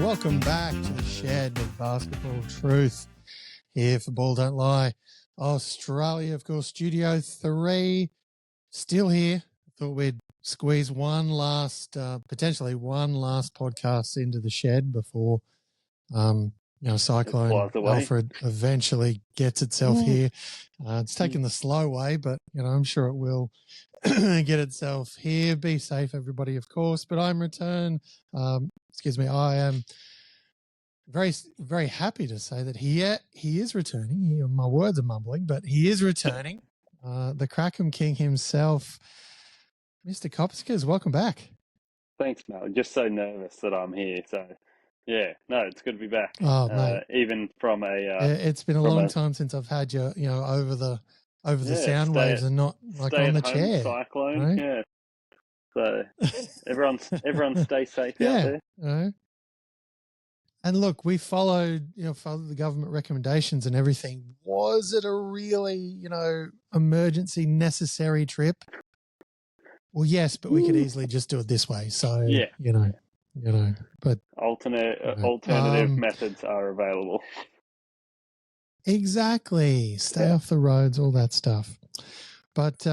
welcome back to the Shed of Basketball Truth here for Ball Don't Lie Australia. Of course, Studio 3 still here. Thought we'd squeeze potentially one last podcast into the shed before Cyclone Alfred eventually gets itself here. It's taken the slow way, but I'm sure it will get itself here. Be safe, everybody, of course. But I am very, very happy to say that he is returning. My words are mumbling, but he is returning. The Crackem King himself, Mr. Kopcikas, welcome back. Thanks, Mel. I'm just so nervous that I'm here. So, yeah, no, it's good to be back. Oh, mate. Even from it's been a long time since I've had you, over the sound waves and not like on the chair. Cyclone, right? yeah. So everyone stay safe out there. And look, we followed the government recommendations and everything. Was it a really, emergency necessary trip? Well, yes, but we could easily just do it this way. So, but alternative methods are available. Exactly. Stay off the roads, all that stuff. But,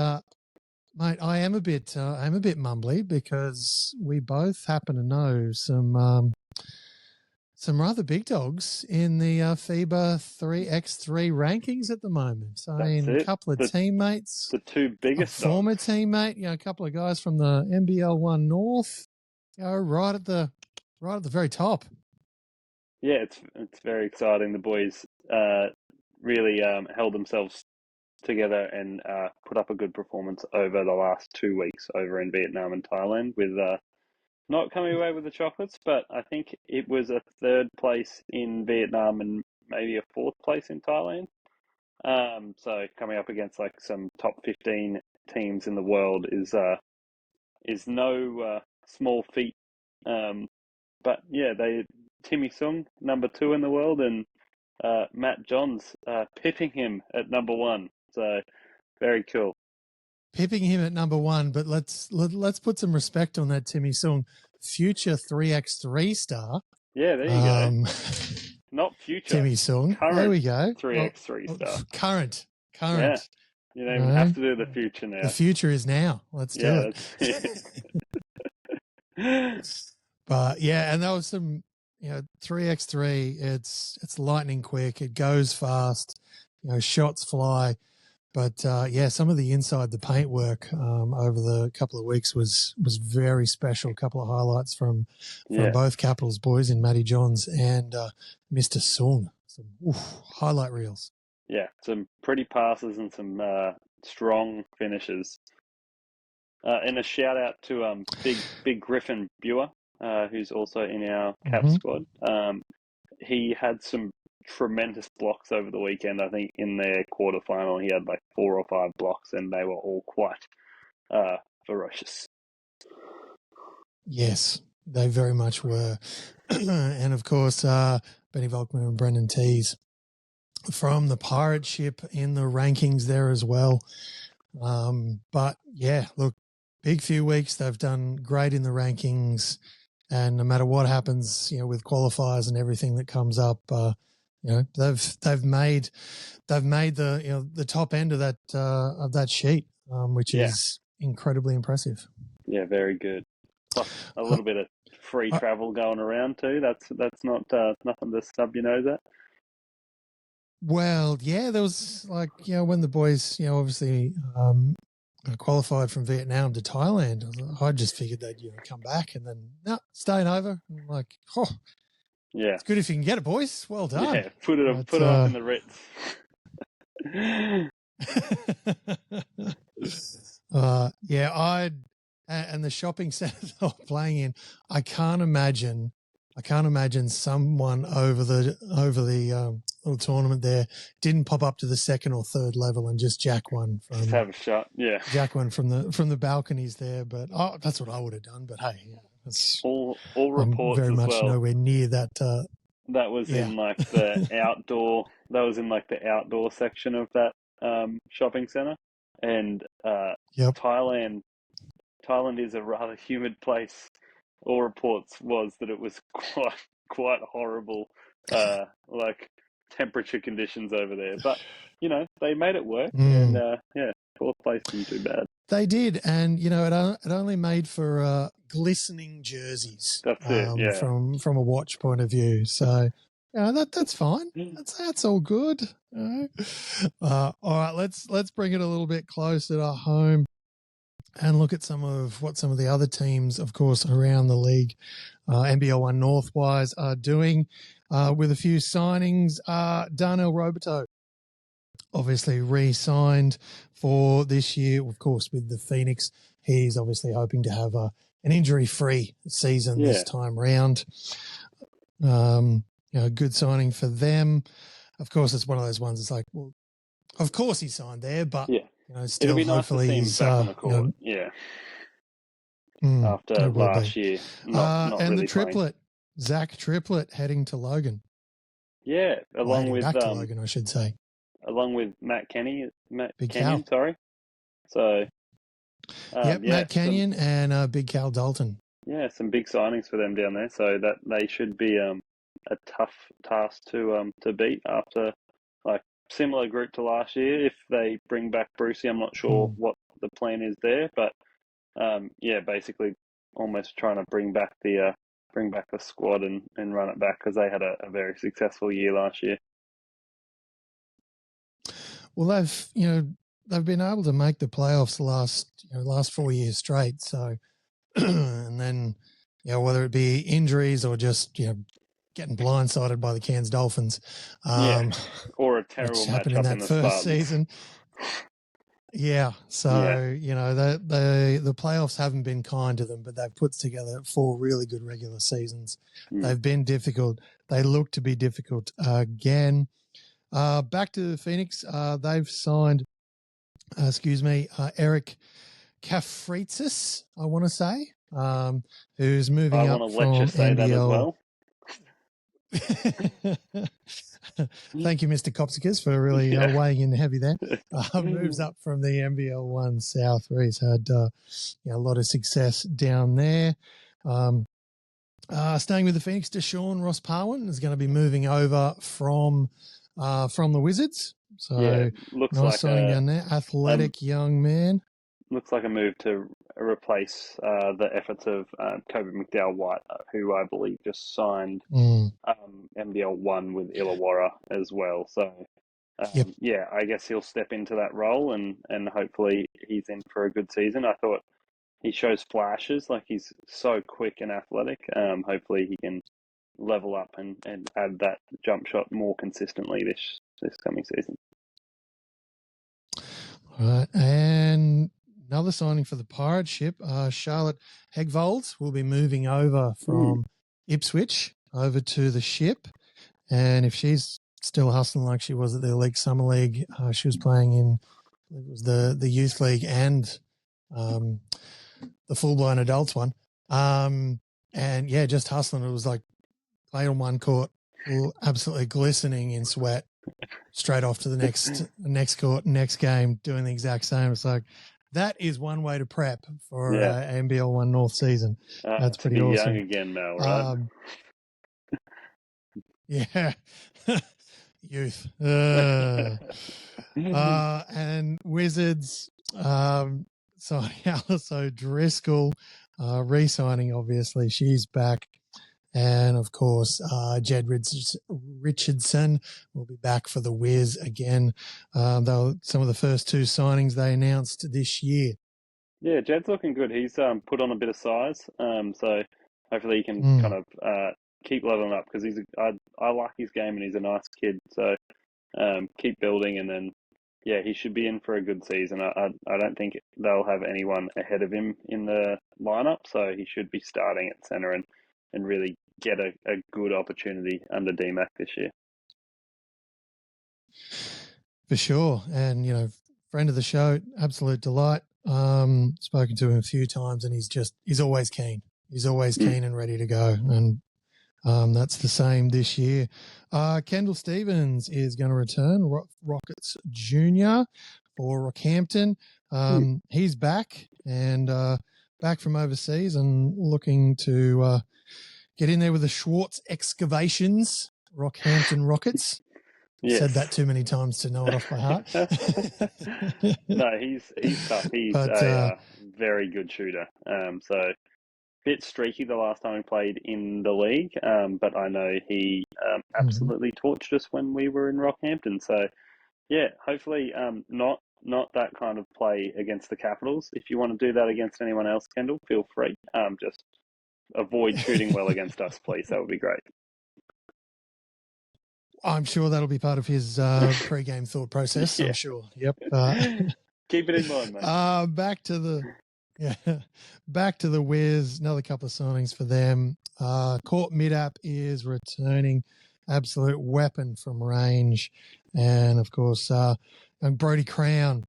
mate, I am a bit mumbly because we both happen to know some rather big dogs in the FIBA 3x3 rankings at the moment. A couple of teammates, the two biggest former teammate, a couple of guys from the NBL1 North, right at the very top. Yeah, it's very exciting. The boys really held themselves together and put up a good performance over the last 2 weeks over in Vietnam and Thailand with not coming away with the chocolates, but I think it was a third place in Vietnam and maybe a fourth place in Thailand. So coming up against like some top 15 teams in the world is no small feat. But yeah, Timmy Sung, number 2 in the world, and Matt Johns pipping him at number 1. So very cool. Pipping him at number 1, but let's put some respect on that Timmy Sung, future 3x3 star. Yeah, there you go. Not future. Timmy Sung. There we go. 3x3 star. Current. Yeah. You don't even have to do the future now. The future is now. Let's do it. But yeah, and that was some 3x3. It's lightning quick. It goes fast. Shots fly. But some of the inside the paint work over the couple of weeks was very special. A couple of highlights from both Capitals boys in Matty Johns and Mr. Sung. Some highlight reels. Yeah, some pretty passes and some strong finishes. And a shout out to Big Griffin Buer, who's also in our cap squad. He had some tremendous blocks over the weekend. I think in their quarterfinal he had like 4 or 5 blocks, and they were all quite ferocious. Yes, they very much were. And of course, Benny Volkman and Brendan Tees from the pirate ship in the rankings there as well. But yeah, look, big few weeks. They've done great in the rankings, and no matter what happens, with qualifiers and everything that comes up, they've made the top end of that sheet, which is incredibly impressive. Yeah, very good. Plus a little bit of free travel going around too. That's not nothing to stub your nose at. Well, yeah, there was when the boys obviously qualified from Vietnam to Thailand. I just figured they'd come back and then staying over. I'm like, yeah, it's good if you can get it, boys. Well done. Yeah, put it up in the Ritz. And the shopping centre they're playing in, I can't imagine someone over the little tournament there didn't pop up to the second or third level and just jack one from just have a shot. Yeah, jack one from the balconies there. But that's what I would have done. But hey, that's all reports very as much well. nowhere near that. That was in like the outdoor. That was in like the outdoor section of that shopping centre, and Thailand is a rather humid place. All reports was that it was quite horrible, like temperature conditions over there. But they made it work, and fourth place isn't too bad. They did, and it only made for glistening jerseys. That's it, yeah. From a watch point of view. So, that's fine. That's all good. All right, let's bring it a little bit closer to home and look at what some of the other teams, of course, around the league, NBL1 North wise, are doing with a few signings. Darnell Roberto obviously re-signed for this year, of course, with the Phoenix. He's obviously hoping to have an injury-free season this time round. Good signing for them. Of course, it's one of those ones. It's like, well, of course he signed there, but still, it'll be nice hopefully to see him he's back on the court. After last year, not and really the triplet, playing. Zach Triplet, heading to Logan. Yeah, along with back to Logan, I should say. Along with Matt Kenyon, Cal. sorry. So, Matt Kenyon and Big Cal Dalton. Yeah, some big signings for them down there. So that they should be a tough task to beat after similar group to last year. If they bring back Brucey, I'm not sure what the plan is there, but basically almost trying to bring back the squad and run it back because they had a very successful year last year. Well, they've been able to make the playoffs the last 4 years straight. So, and then whether it be injuries or just getting blindsided by the Cairns Dolphins, or a terrible which matchup happened in that first season. Yeah, so the playoffs haven't been kind to them, but they've put together 4 really good regular seasons. They've been difficult. They look to be difficult again. Back to Phoenix, they've signed, Eric Kafritzis, I want to say, who's moving up from NBL. I want to let you say that as well. Thank you, Mr. Kopcikas, for really weighing in heavy there. Moves up from the NBL1 South, where he's had a lot of success down there. Staying with the Phoenix, Deshaun Ross Parwin is going to be moving over from the Wizards. So looks nice like signing down there. Athletic young man. Looks like a move to replace the efforts of Kobe McDowell-White, who I believe just signed NBL1 with Illawarra as well. So, I guess he'll step into that role and hopefully he's in for a good season. I thought he shows flashes, like he's so quick and athletic. Hopefully he can level up and add that jump shot more consistently this coming season. All right, and another signing for the Pirate ship, Charlotte Hegvold will be moving over from Ipswich over to the ship. And if she's still hustling like she was at the Elite Summer League, she was playing in it was the Youth League and the full-blown adults one. And, just hustling. It was like played on one court, absolutely glistening in sweat, straight off to the next court, next game, doing the exact same. It's like, that is one way to prep for NBL1 North season. That's pretty awesome. Young again now, right? Youth. And Wizards, Alice O'Driscoll, re-signing, obviously. She's back. And, of course, Jed Richardson will be back for the Wiz again. Though some of the first 2 signings they announced this year. Yeah, Jed's looking good. He's put on a bit of size, so hopefully he can kind of keep leveling up because I like his game and he's a nice kid. So keep building and then, he should be in for a good season. I don't think they'll have anyone ahead of him in the lineup, so he should be starting at center and really get a good opportunity under DMAC this year. For sure. And, friend of the show, absolute delight. Spoken to him a few times and he's always keen. He's always keen and ready to go. And that's the same this year. Kendall Stevens is going to return, Rockets Junior for Rockhampton. He's back and back from overseas and looking to get in there with the Schwartz Excavations, Rockhampton Rockets. Yes. Said that too many times to know it off by heart. No, he's tough. He's a very good shooter. So bit streaky the last time he played in the league, but I know he absolutely torched us when we were in Rockhampton. So yeah, hopefully not that kind of play against the Capitals. If you want to do that against anyone else, Kendall, feel free. Just avoid shooting well against us, please. That would be great. I'm sure that'll be part of his pre-game thought process. Yeah. I'm sure. Yep. Keep it in mind, mate. Back to the Wiz. Another couple of signings for them. Court Midap is returning, absolute weapon from range, and of course, Brody Crown.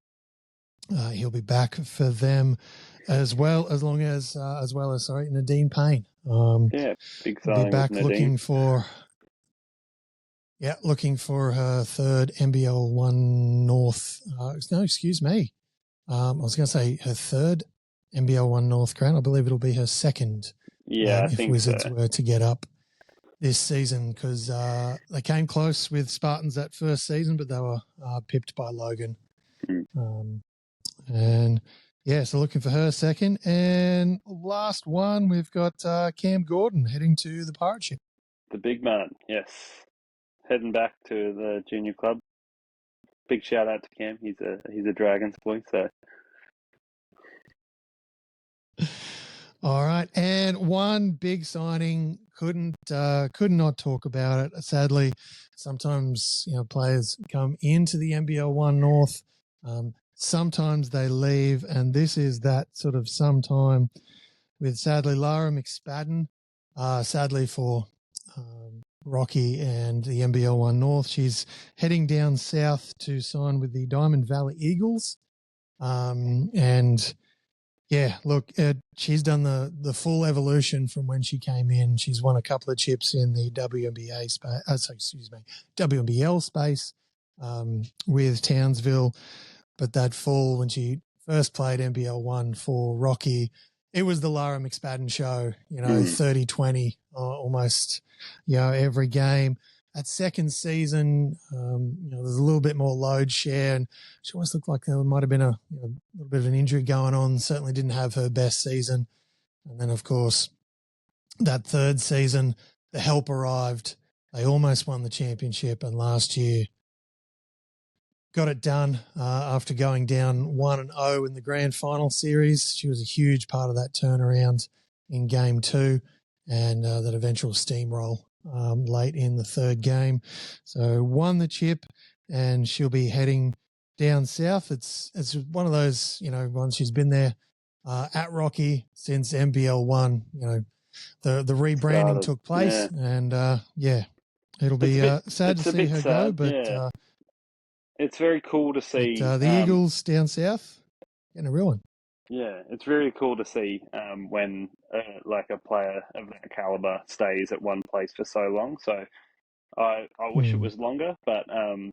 He'll be back for them as well as Nadine Payne. Big signing. Be back looking for her third NBL1 North. No, excuse me. I was going to say her third NBL1 North crown. I believe it'll be her second. Yeah, I if think Wizards so. were to get up this season, because they came close with Spartans that first season, but they were pipped by Logan. And yeah, so looking for her second. And last one, we've got Cam Gordon heading to the Pirate Ship. The big man, yes. Heading back to the junior club. Big shout out to Cam. He's a Dragons boy. So, all right, and one big signing could not talk about it. Sadly, sometimes players come into the NBL1 North. Sometimes they leave, and this is that sort of sometime with sadly Lara McSpadden. Sadly for Rocky and the NBL1 North, she's heading down south to sign with the Diamond Valley Eagles. And yeah, look, she's done the full evolution from when she came in. She's won a couple of chips in the WNBL space with Townsville. But that fall, when she first played NBL1 for Rocky, it was the Lara McSpadden show, 30-20 almost, every game. That second season, there's a little bit more load share, and she almost looked like there might have been a little bit of an injury going on. Certainly didn't have her best season. And then, of course, that third season, the help arrived. They almost won the championship, and last year got it done after going down 1-0 in the grand final series. She was a huge part of that turnaround in game 2 and that eventual steamroll late in the third game. So won the chip, and she'll be heading down south. It's one of those, ones she's been there at Rocky since NBL1, the rebranding took place. Yeah. And it'll be sad to see her go, but it's very cool to see the Eagles down south getting a real one. Yeah, it's really cool to see when like a player of that caliber stays at one place for so long. So I wish it was longer, but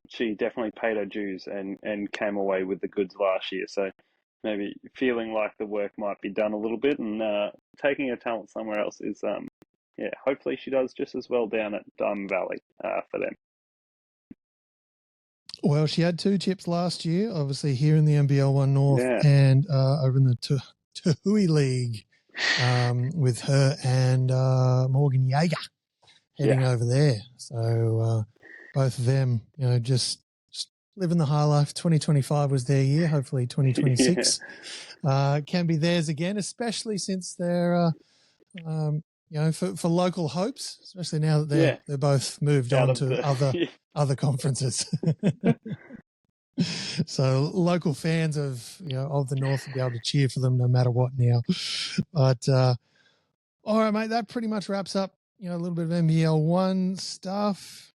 she definitely paid her dues and came away with the goods last year. So maybe feeling like the work might be done a little bit, and taking her talent somewhere else is hopefully she does just as well down at Diamond Valley for them. Well, she had 2 chips last year, obviously here in the NBL1 North and over in the Tahui League with her and Morgan Yeager heading over there. So both of them, just living the high life. 2025 was their year. Hopefully 2026 can be theirs again, especially since they're, for local hopes, especially now that they're both moved on to other conferences. So local fans of the North will be able to cheer for them no matter what now. But all right, mate, that pretty much wraps up a little bit of NBL1 stuff.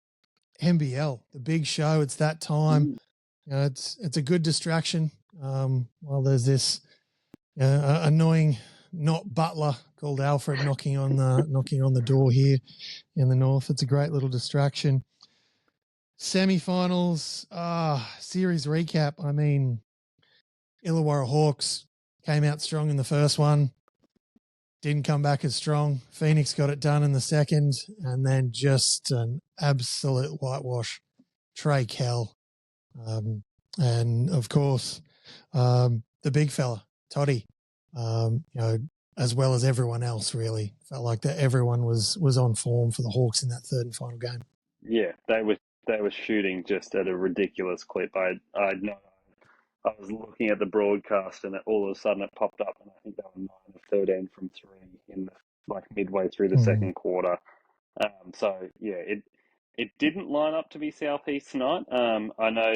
NBL, the big show. It's that time. It's a good distraction. While there's this annoying not butler called Alfred knocking on the door here in the North. It's a great little distraction. Semi-finals, series recap. I mean, Illawarra Hawks came out strong in the first one, didn't come back as strong. Phoenix got it done in the second, and then just an absolute whitewash. Trey Kell. And, of course, the big fella, Toddy, as well as everyone else, really. Felt like that everyone was on form for the Hawks in that third and final game. Yeah, they were shooting just at a ridiculous clip. I was looking at the broadcast, and all of a sudden it popped up, and I think they were 9 of 13 from 3 in midway through the second quarter. So yeah, it didn't line up to be Southeast tonight. I know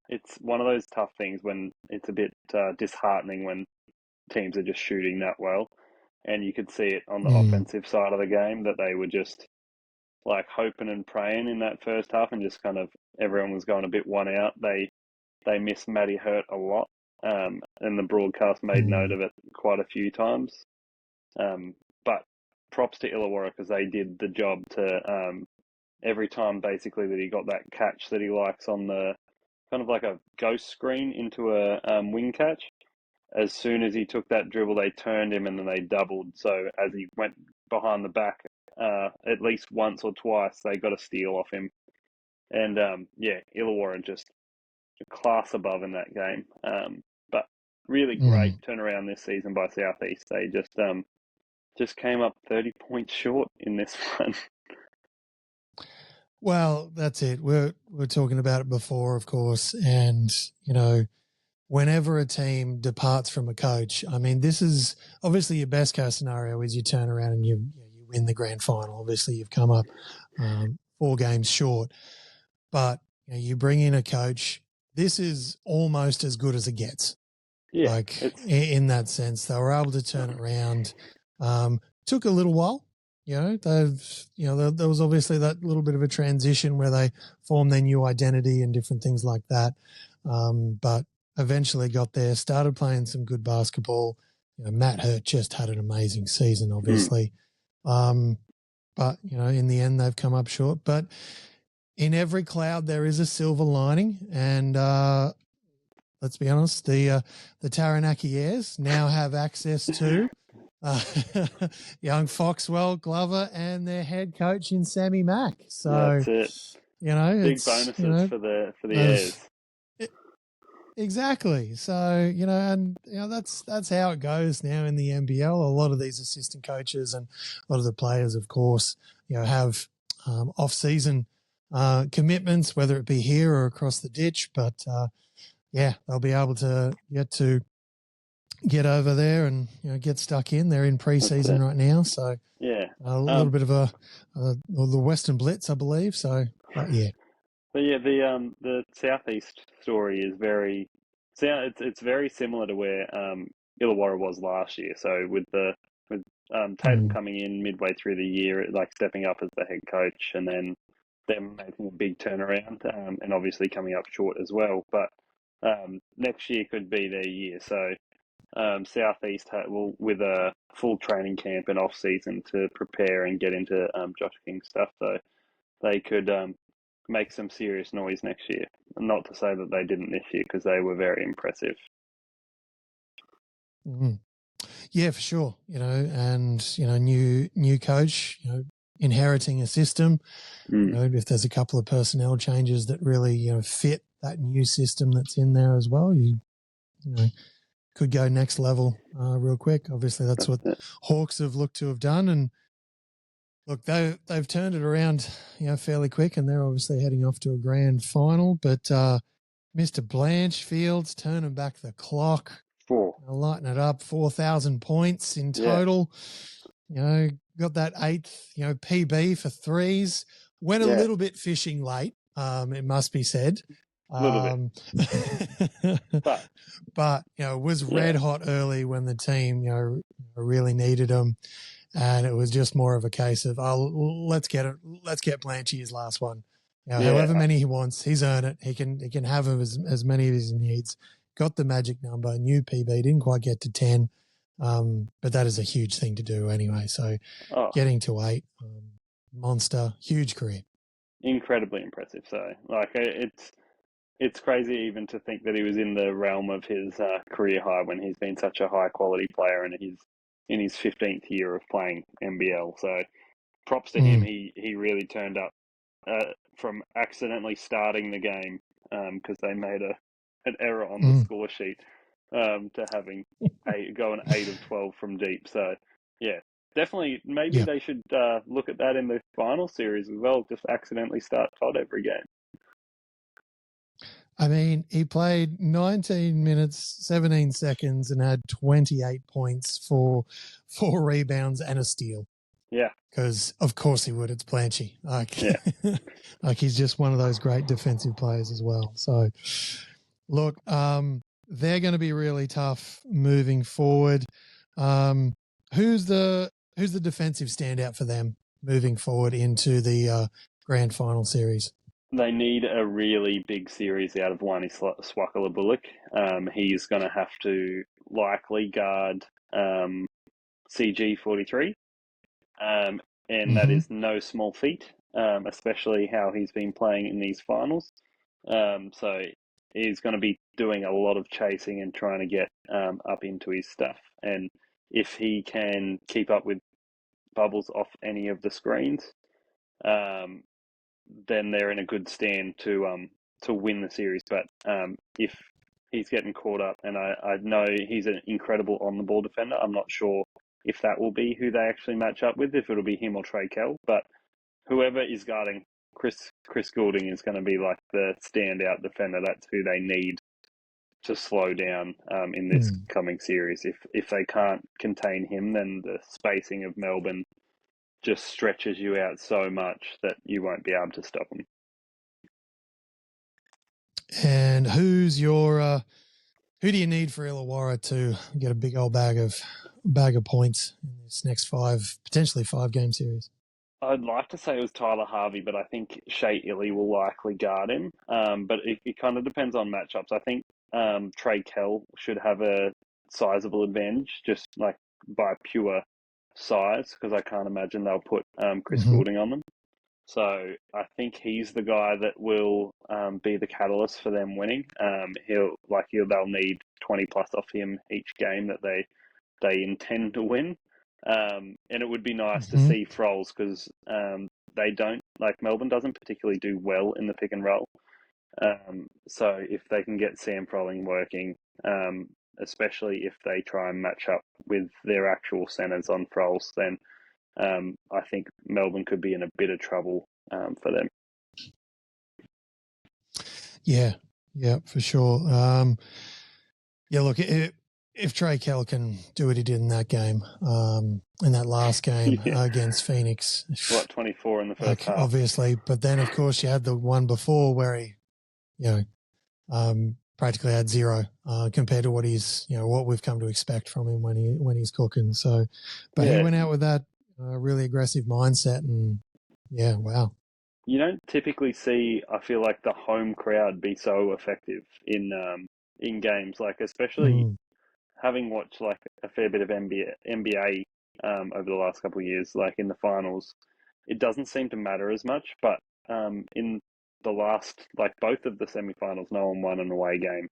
it's one of those tough things when it's a bit disheartening when teams are just shooting that well, and you could see it on the offensive side of the game that they were just hoping and praying in that first half, and just kind of everyone was going a bit one out. They missed Matty Hurt a lot, and the broadcast made note of it quite a few times. But props to Illawarra because they did the job to every time basically that he got that catch that he likes on the kind of like a ghost screen into a wing catch. As soon as he took that dribble, they turned him and then they doubled. So as he went behind the back, at least once or twice, they got a steal off him. And Illawarra just a class above in that game. But really great turnaround this season by Southeast. They just came up 30 points short in this one. Well, that's it. We're talking about it before, of course, and whenever a team departs from a coach, I mean, this is obviously your best case scenario is you turn around and you win the grand final. Obviously, you've come up 4 games short, but you bring in a coach. This is almost as good as it gets. Yeah, in that sense, they were able to turn it around. Took a little while. There was obviously that little bit of a transition where they formed their new identity and different things like that. But eventually got there, started playing some good basketball. Matt Hurt just had an amazing season, obviously. But, in the end, they've come up short. But in every cloud, there is a silver lining. And let's be honest, the Taranaki Airs now have access to young Foxwell, Glover, and their head coach in Sammy Mack. So that's it. Big bonuses for the Airs. Exactly. So, that's how it goes now in the NBL. A lot of these assistant coaches and a lot of the players, of course, have off-season commitments, whether it be here or across the ditch. But, they'll be able to get over there and get stuck in. They're in pre-season right now, so a little bit of the Western Blitz, I believe. So, yeah. But yeah, the Southeast story is it's very similar to where Illawarra was last year. So with Tatum coming in midway through the year, stepping up as the head coach, and then them making a big turnaround, and obviously coming up short as well. But next year could be their year. So Southeast will with a full training camp and off season to prepare and get into Josh King stuff. So they could make some serious noise next year. Not to say that they didn't this year, because they were very impressive. Yeah, for sure. And new coach, inheriting a system. If there's a couple of personnel changes that really fit that new system that's in there as well, you could go next level real quick. Obviously, that's what Hawks have looked to have done, and look, they've turned it around, fairly quick, and they're obviously heading off to a grand final. But Mr. Blanchfield's turning back the clock, lighting it up, 4,000 points in total. Got that 8th, PB for threes. Went a little bit fishing late, it must be said. A little bit. But was red hot early when the team, really needed him. And it was just more of a case of, let's get Blanchy his last one. However many he wants, he's earned it. He can have as many as he needs. Got the magic number, new PB, didn't quite get to 10, but that is a huge thing to do anyway. So getting to 8, monster, huge career. Incredibly impressive. So it's crazy even to think that he was in the realm of his career high when he's been such a high quality player, and in his 15th year of playing NBL. So props to him. He really turned up from accidentally starting the game because they made an error on the score sheet to having going 8 of 12 from deep. So yeah, definitely maybe they should look at that in the final series as well. Just accidentally start Todd every game. I mean, he played 19 minutes, 17 seconds and had 28 points for 4 rebounds and a steal. Yeah. Because, of course, he would. It's Blanchy. Like he's just one of those great defensive players as well. So, look, they're going to be really tough moving forward. Who's the defensive standout for them moving forward into the grand final series? They need a really big series out of Wani Swakala-Bullock. He's going to have to likely guard CG43. And that is no small feat, especially how he's been playing in these finals. So he's going to be doing a lot of chasing and trying to get up into his stuff. And if he can keep up with bubbles off any of the screens, then they're in a good stand to win the series. But if he's getting caught up, and I know he's an incredible on-the-ball defender, I'm not sure if that will be who they actually match up with, if it'll be him or Trey Kell. But whoever is guarding Chris Goulding is going to be like the standout defender. That's who they need to slow down in this coming series. If they can't contain him, then the spacing of Melbourne just stretches you out so much that you won't be able to stop him. And who's your who do you need for Illawarra to get a big old bag of points in this next potentially 5 game series? I'd like to say it was Tyler Harvey, but I think Shea Illy will likely guard him. But it kind of depends on matchups. I think Trey Kell should have a sizable advantage, just like by pure size, because I can't imagine they'll put Chris Goulding on them. So I think he's the guy that will be the catalyst for them winning. They'll need 20 plus off him each game that they intend to win. And it would be nice to see Frols, because they don't, like, Melbourne doesn't particularly do well in the pick and roll. So if they can get Sam Froling working, especially if they try and match up with their actual centres on Frols, then I think Melbourne could be in a bit of trouble for them. Yeah, for sure. Look, if Trey Kell can do what he did in that game, in that last game against Phoenix. 24 in the first half. Obviously, but then, of course, you had the one before where he, practically had 0 compared to what we've come to expect from him when he's cooking. So, but he went out with that really aggressive mindset, and wow. You don't typically see, I feel like, the home crowd be so effective in games, like, especially having watched like a fair bit of NBA over the last couple of years, like in the finals, it doesn't seem to matter as much. But in the last, like both of the semi-finals, no one won an away game.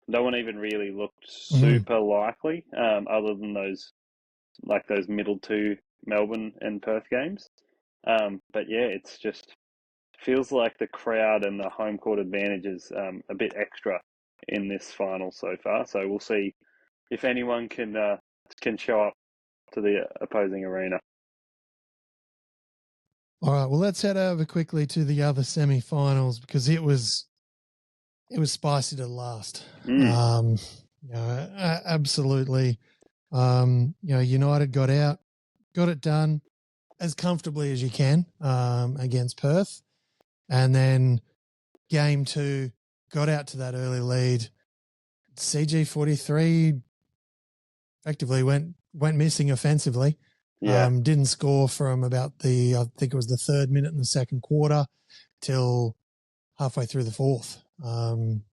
No one even really looked super likely, other than those middle 2 Melbourne and Perth games. But yeah, it's just feels like the crowd and the home court advantage is a bit extra in this final so far. So we'll see if anyone can show up to the opposing arena. All right, well, let's head over quickly to the other semi-finals, because it was spicy to the last. Absolutely. United got it done as comfortably as you can against Perth, and then game 2 got out to that early lead. CG43 effectively went missing offensively. Didn't score from about I think it was the 3rd minute in the second quarter till halfway through the 4th.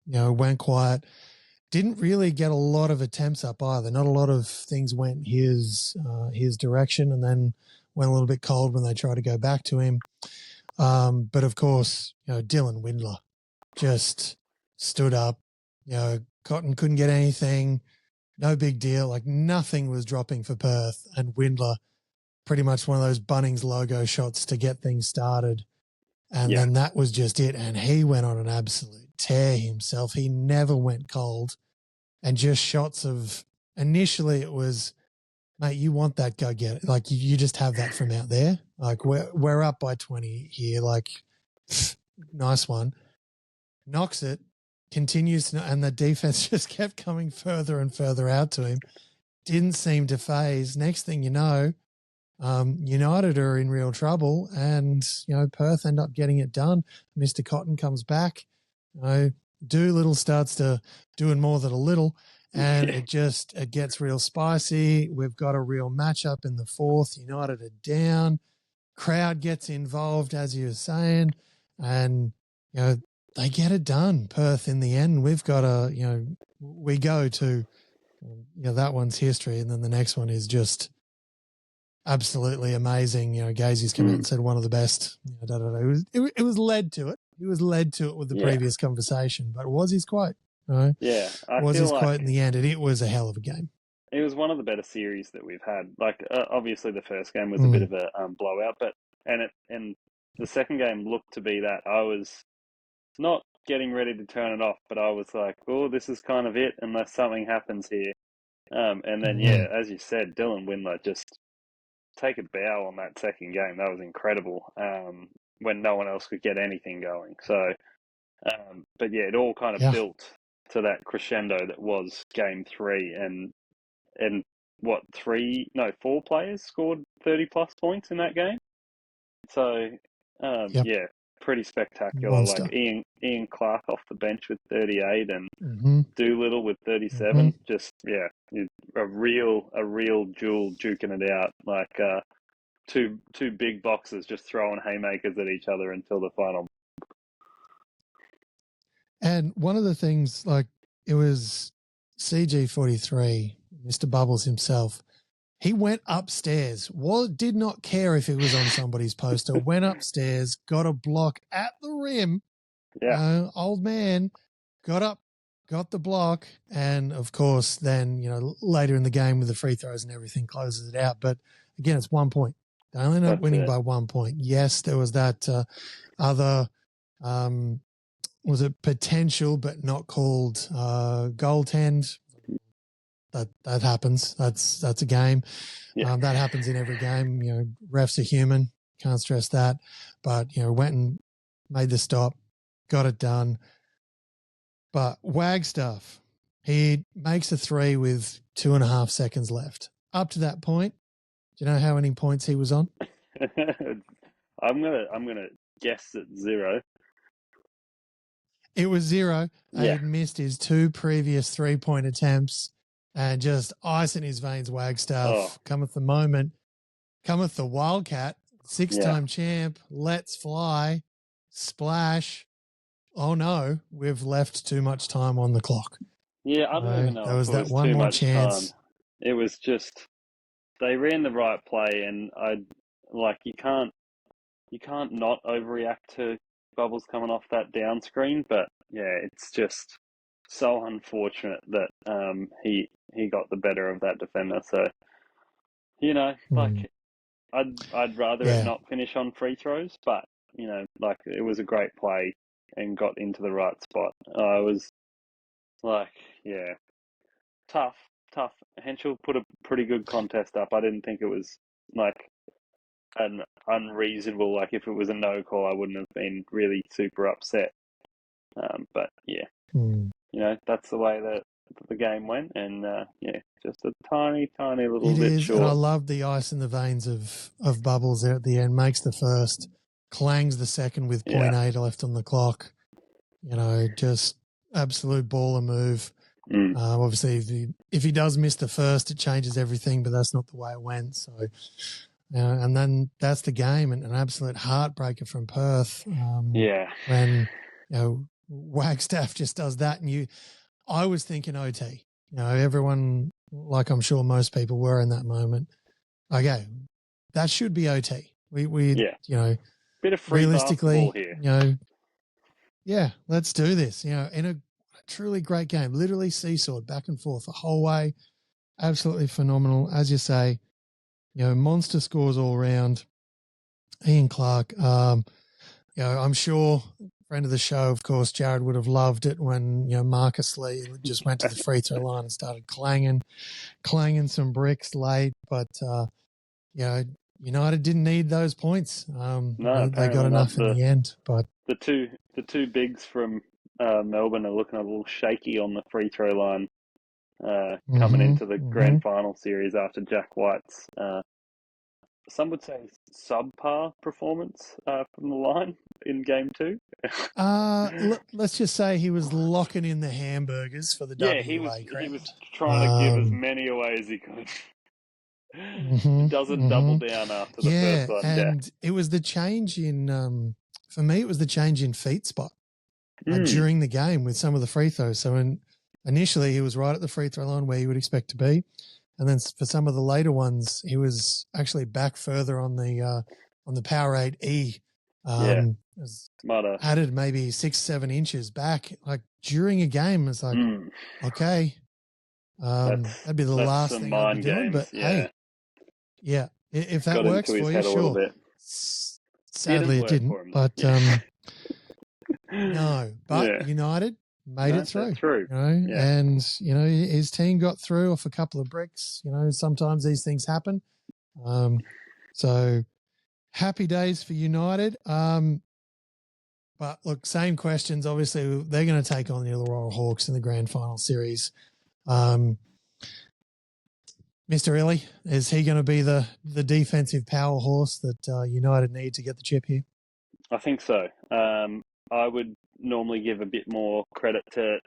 Went quiet. Didn't really get a lot of attempts up either. Not a lot of things went his direction, and then went a little bit cold when they tried to go back to him. But of course, Dylan Windler just stood up. Cotton couldn't get anything. no big deal. Like nothing was dropping for Perth, and Windler pretty much one of those Bunnings logo shots to get things started. And then that was just it. And he went on an absolute tear himself. He never went cold. And just shots of, initially it was, mate, you want that, go get it. Like you just have that from out there. Like we're up by 20 here. Like nice one. Knocks it, continues to, and the defense just kept coming further and further out to him. Didn't seem to phase. Next thing you know, United are in real trouble, and Perth end up getting it done. Mr. Cotton comes back. Doolittle starts to doing more than a little, and it gets real spicy. We've got a real matchup in the fourth. United are down. Crowd gets involved, as you were saying, and they get it done. Perth in the end. We've got we go to that one's history, and then the next one is just absolutely amazing. Gazy's come out and said one of the best. It was led to it. He was led to it with the previous conversation, but it was his quote. Yeah, was his quote in the end, and it was a hell of a game. It was one of the better series that we've had. Like obviously the first game was a bit of a blowout, but and the second game looked to be that. I was not getting ready to turn it off, but I was like, oh, this is kind of it unless something happens here. And then as you said, Dylan Windler just take a bow on that second game. That was incredible. When no one else could get anything going. So, but yeah, it all kind of built to that crescendo that was game 3, and what 4 players scored 30 plus points in that game. So, yeah, pretty spectacular. Monster. Like Ian Clark off the bench with 38 and Doolittle with 37. Just a real jewel duking it out. Like two big boxers just throwing haymakers at each other until the final. And one of the things, like, it was CG43, Mr. Bubbles himself. He went upstairs. Did not care if it was on somebody's poster. Went upstairs, got a block at the rim. Yeah, old man got up, got the block, and of course, then later in the game with the free throws and everything closes it out. But again, it's 1 point. They only ended up winning by 1 point. Yes, there was that other, was it potential but not called goaltend? That happens. That's a game. Yeah. That happens in every game. Refs are human. Can't stress that. But went and made the stop, got it done. But Wagstaff, he makes a 3 with 2.5 seconds left. Up to that point, do you know how many points he was on? I'm gonna guess at 0. It was 0. He had missed his 2 previous 3-point attempts, and just ice in his veins. Wagstaff cometh the moment, cometh the Wildcat, 6-time champ. Let's fly, splash. Oh no, we've left too much time on the clock. Yeah, I don't even know. There was that one more chance. Time. It was just they ran the right play, and you can't not overreact to Bubbles coming off that down screen. But yeah, it's just so unfortunate that he got the better of that defender. So I'd rather it not finish on free throws, but it was a great play and got into the right spot. I was tough. Henschel put a pretty good contest up. I didn't think it was an unreasonable. Like if it was a no call, I wouldn't have been really super upset. But that's the way that the game went, and just a tiny little bit short. And I love the ice in the veins of Bubbles there at the end. Makes the first, clangs the second with 0.8 left on the clock. Just absolute baller move. Obviously, if he does miss the first, it changes everything, but that's not the way it went. So, and then that's the game, and an absolute heartbreaker from Perth. When Wagstaff just does that, and I was thinking OT. Everyone, like I'm sure most people were in that moment. Okay, that should be OT. We bit of free realistically here. Yeah, let's do this. In a truly great game. Literally seesawed back and forth the whole way. Absolutely phenomenal. As you say, monster scores all around. Ian Clark, I'm sure, friend of the show, of course, Jared would have loved it when, Marcus Lee just went to the free throw line and started clanging some bricks late. But, United didn't need those points. They got enough in the end. But the two bigs from Melbourne are looking a little shaky on the free throw line coming into the grand final series after Jack White's some would say subpar performance from the line in game 2. Let's just say he was locking in the hamburgers for the WA crowd. He was trying to give as many away as he could. Doesn't double down after the first one. And it was the change in for me, it was the change in feet spot during the game with some of the free throws. So initially he was right at the free throw line where you would expect to be. And then for some of the later ones, he was actually back further on the Powerade E. Added maybe 6-7 inches back. Like during a game, it's like, okay, that'd be the last thing I'd be doing. But hey, if that works for you, sure. Sadly, it didn't. But no, but United made it through. And his team got through off a couple of bricks. Sometimes these things happen. So happy days for United. But look, same questions. Obviously, they're going to take on the Illawarra Hawks in the grand final series. Mr. Illy, is he going to be the defensive power horse that United need to get the chip here? I think so. I would normally give a bit more credit to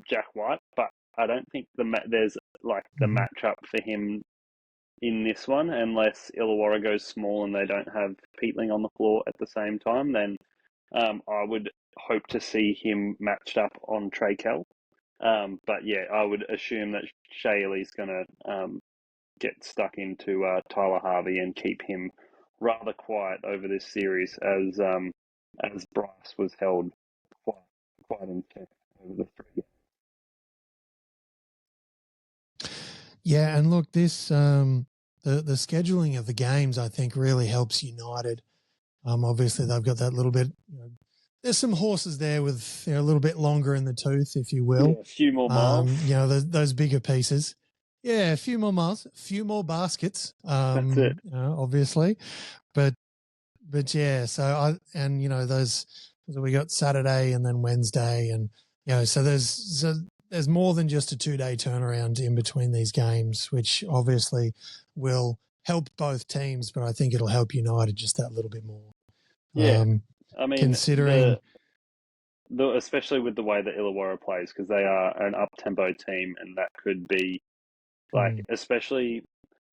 Jack White, but I don't think there's the matchup for him in this one, unless Illawarra goes small and they don't have Peatling on the floor at the same time. Then I would hope to see him matched up on Trey Kell. But yeah, I would assume that Shaylee's going to get stuck into Tyler Harvey and keep him rather quiet over this series, as Bryce was held quite in check over the 3 games. Yeah, and look, this the scheduling of the games, I think, really helps United. Obviously, they've got that little bit. There's some horses there with a little bit longer in the tooth, if you will. Yeah, a few more miles. Those bigger pieces. Yeah, a few more miles, a few more baskets. That's it. Obviously, but yeah. So those. So we got Saturday and then Wednesday, and so there's more than just a 2-day turnaround in between these games, which obviously will help both teams, but I think it'll help United just that little bit more. Yeah, I mean, considering especially with the way that Illawarra plays, because they are an up-tempo team, and that could be especially.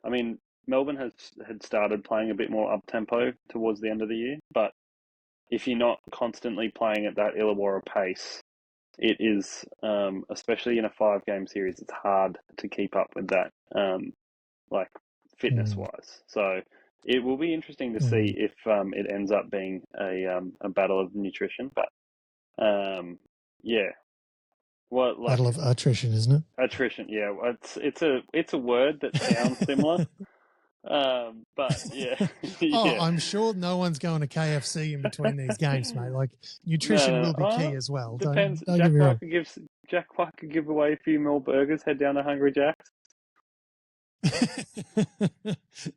I mean, Melbourne had started playing a bit more up-tempo towards the end of the year, but if you're not constantly playing at that Illawarra pace, it is, especially in a 5-game series, it's hard to keep up with that, fitness-wise. So it will be interesting to see if it ends up being a battle of nutrition. But, battle of attrition, isn't it? Attrition, yeah. It's a word that sounds similar. But yeah. I'm sure no one's going to KFC in between these games, mate. Like nutrition will be key as well. Depends. Don't Jack White could give away a few more burgers. Head down to Hungry Jack's.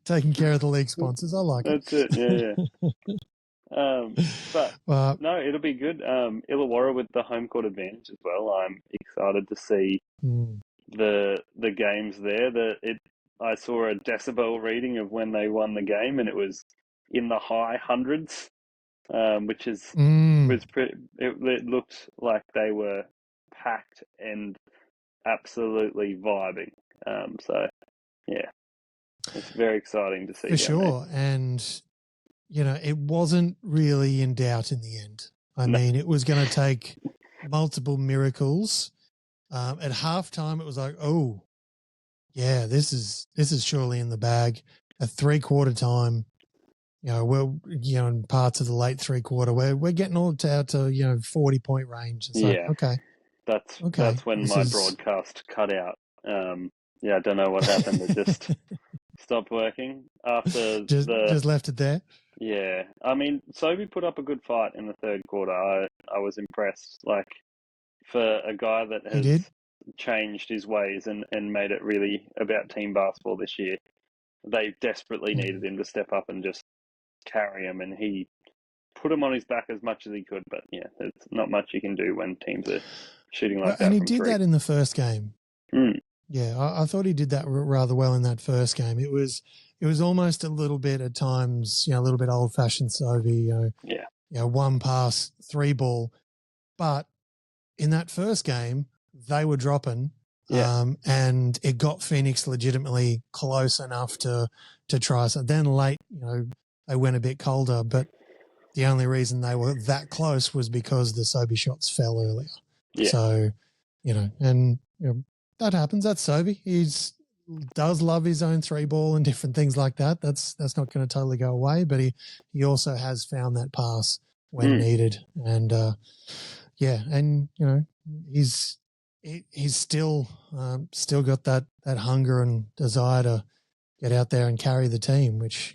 Taking care of the league sponsors. I like it. That's it. Yeah. But no, it'll be good. Illawarra with the home court advantage as well. I'm excited to see the games there. I saw a decibel reading of when they won the game, and it was in the high hundreds, which was pretty. It looked like they were packed and absolutely vibing. So yeah, it's very exciting to see. For sure, and it wasn't really in doubt in the end. I mean, it was going to take multiple miracles. At halftime, it was like, oh. Yeah, this is surely in the bag. At 3/4 time, in parts of the late 3/4, we're getting all out to 40-point range. It's like, okay, That's when my broadcast cut out. I don't know what happened. It just stopped working after just left it there. Yeah, I mean, Sobey put up a good fight in the third quarter. I was impressed. Like, for a guy that has changed his ways and made it really about team basketball this year, they desperately needed him to step up and just carry him, and he put him on his back as much as he could. But yeah, there's not much you can do when teams are shooting like that. And he did that in the first game. Yeah, I thought he did that rather well in that first game. It was almost a little bit at times, a little bit old-fashioned Sobey, one pass, three ball. But in that first game, they were dropping, and it got Phoenix legitimately close enough to try. So then late, they went a bit colder, but the only reason they were that close was because the Sobey shots fell earlier. Yeah. So, that happens. That's Sobey. Does love his own three ball and different things like that. That's not going to totally go away, but he also has found that pass when needed. And he's still got that hunger and desire to get out there and carry the team, which,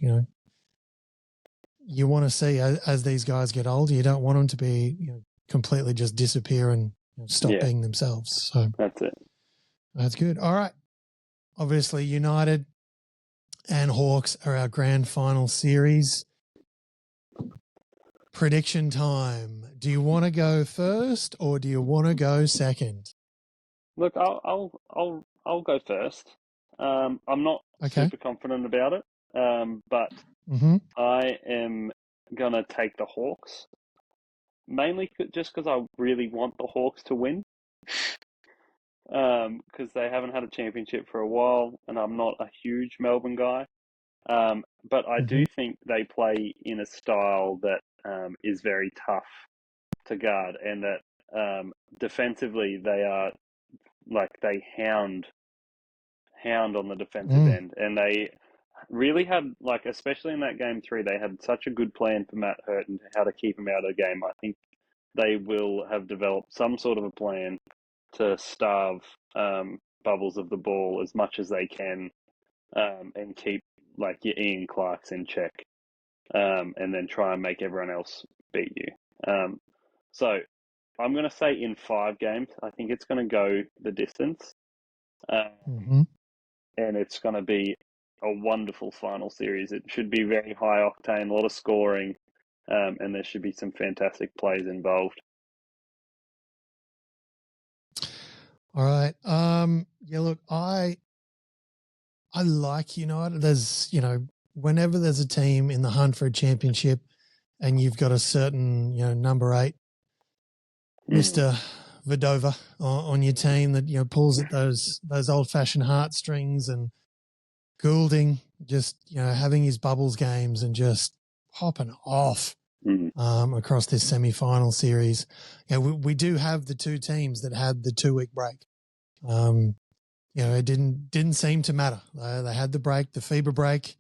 you want to see as these guys get older. You don't want them to be, completely just disappear and stop being themselves. So that's it. That's good. All right. Obviously, United and Hawks are our grand final series. Prediction time. Do you want to go first or do you want to go second? Look, I'll go first. I'm not super confident about it, but I am gonna take the Hawks, mainly just because I really want the Hawks to win. Because they haven't had a championship for a while, and I'm not a huge Melbourne guy. But I do think they play in a style that is very tough to guard, and that defensively they are they hound on the defensive end, and they really had especially in that game 3, they had such a good plan for Matt Hurt and how to keep him out of the game. I think they will have developed some sort of a plan to starve Bubbles of the ball as much as they can, and keep your Ian Clarks in check, and then try and make everyone else beat you. So I'm going to say in 5 games, I think it's going to go the distance, and it's going to be a wonderful final series. It should be very high octane, a lot of scoring, and there should be some fantastic plays involved. All right. Look, I like United. There's, whenever there's a team in the hunt for a championship and you've got a certain, number 8, Mr. Vadova on your team that, pulls at those old-fashioned heartstrings, and Goulding just, having his bubbles games and just popping off across this semi-final series. We do have the 2 teams that had the 2-week break. It didn't seem to matter. They had the break, the FIBA break,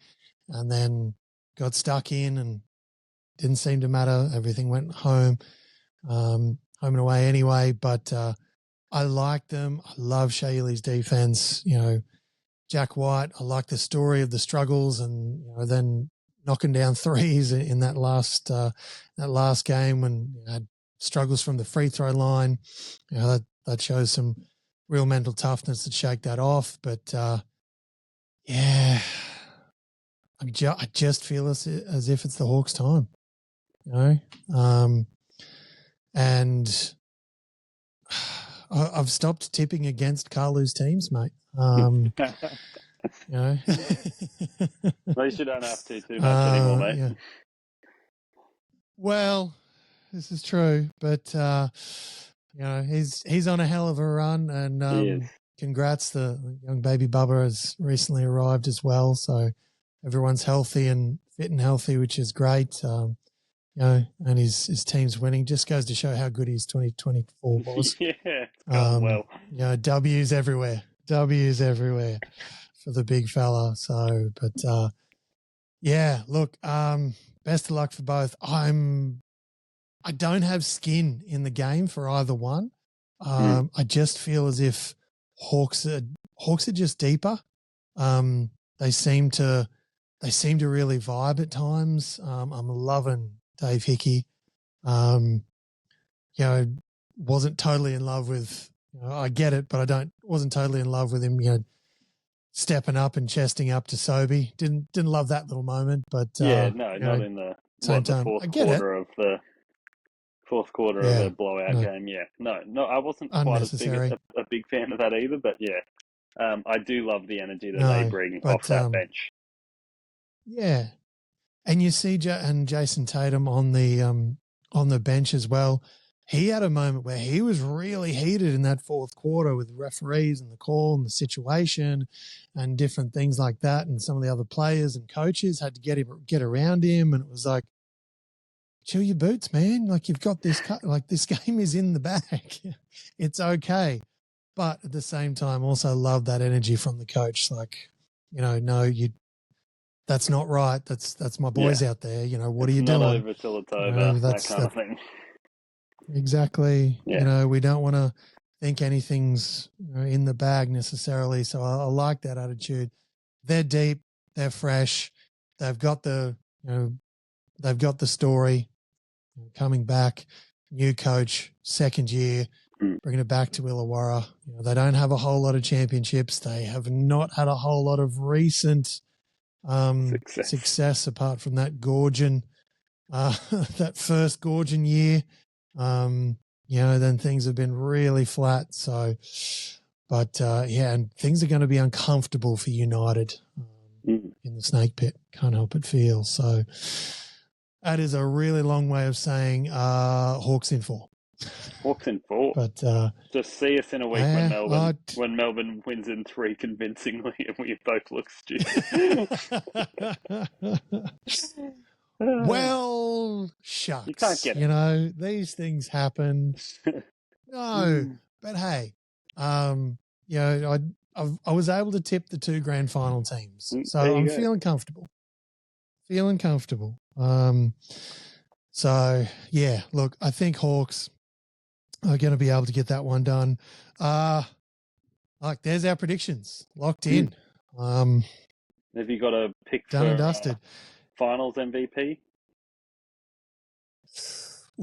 and then got stuck in, and didn't seem to matter. Everything went home and away anyway. But I like them. I love Shaylee's defense. Jack White, I like the story of the struggles and then knocking down threes in that last game when you had struggles from the free throw line. That shows some real mental toughness to shake that off. But I just feel as if it's the Hawks' time, and I've stopped tipping against Carlu's teams, mate. At least you don't have to too much anymore, mate. Yeah. Well, this is true, but he's on a hell of a run, and congrats, the young baby Bubba has recently arrived as well, so everyone's healthy and fit and healthy, which is great. And his team's winning. Just goes to show how good his 2024 was. Well. W's everywhere for the big fella. So, but look, best of luck for both. I don't have skin in the game for either one. I just feel as if Hawks are just deeper. They seem to really vibe at times. I'm loving Dave Hickey. Wasn't totally in love with. I get it, but wasn't totally in love with him. Stepping up and chesting up to Sobey. Didn't love that little moment, but not in the fourth quarter of a blowout game. Yeah, no, I wasn't quite as a big fan of that either. But yeah, I do love the energy that they bring off that bench. Yeah, and you see Jason Tatum on the bench as well. He had a moment where he was really heated in that fourth quarter with the referees and the call and the situation and different things like that. And some of the other players and coaches had to get around him. And it was like, chill your boots, man. Like, you've got this, like, this game is in the bag. It's okay. But at the same time, also love that energy from the coach. Like, that's not right. That's my boys out there. What are you doing? Not over till it's over. That kind of thing. Exactly. Yeah. We don't want to think anything's in the bag necessarily. So I like that attitude. They're deep. They're fresh. They've got the story coming back. New coach, second year, bringing it back to Illawarra. They don't have a whole lot of championships. They have not had a whole lot of recent success apart from that Gorgon, that first Gorgon year. Then things have been really flat. So, but and things are going to be uncomfortable for United in the snake pit. Can't help but feel. So that is a really long way of saying Hawks in 4. Hawks in 4. But just see us in a week when Melbourne wins in 3 convincingly, and we both look stupid. Well, shucks. You can't get it. These things happen. No, but hey, I was able to tip the 2 grand final teams, so I'm feeling comfortable. So yeah, look, I think Hawks are going to be able to get that one done. There's our predictions locked in. Have you got a pick done and dusted? Finals MVP?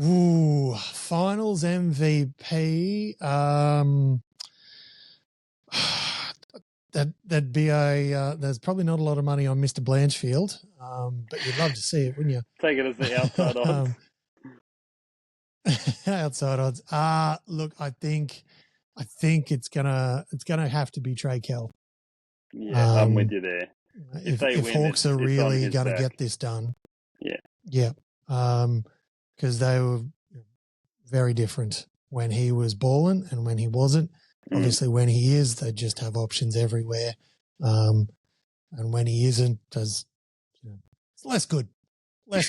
Ooh, finals MVP. That'd be there's probably not a lot of money on Mr. Blanchfield, but you'd love to see it, wouldn't you? Take it as the outside odds. Outside odds. Look, I think it's gonna have to be Trey Kell. Yeah, I'm with you there. If Hawks are really going to get this done. Yeah. Because they were very different when he was balling and when he wasn't. Obviously, when he is, they just have options everywhere. And when he isn't, it's less good. But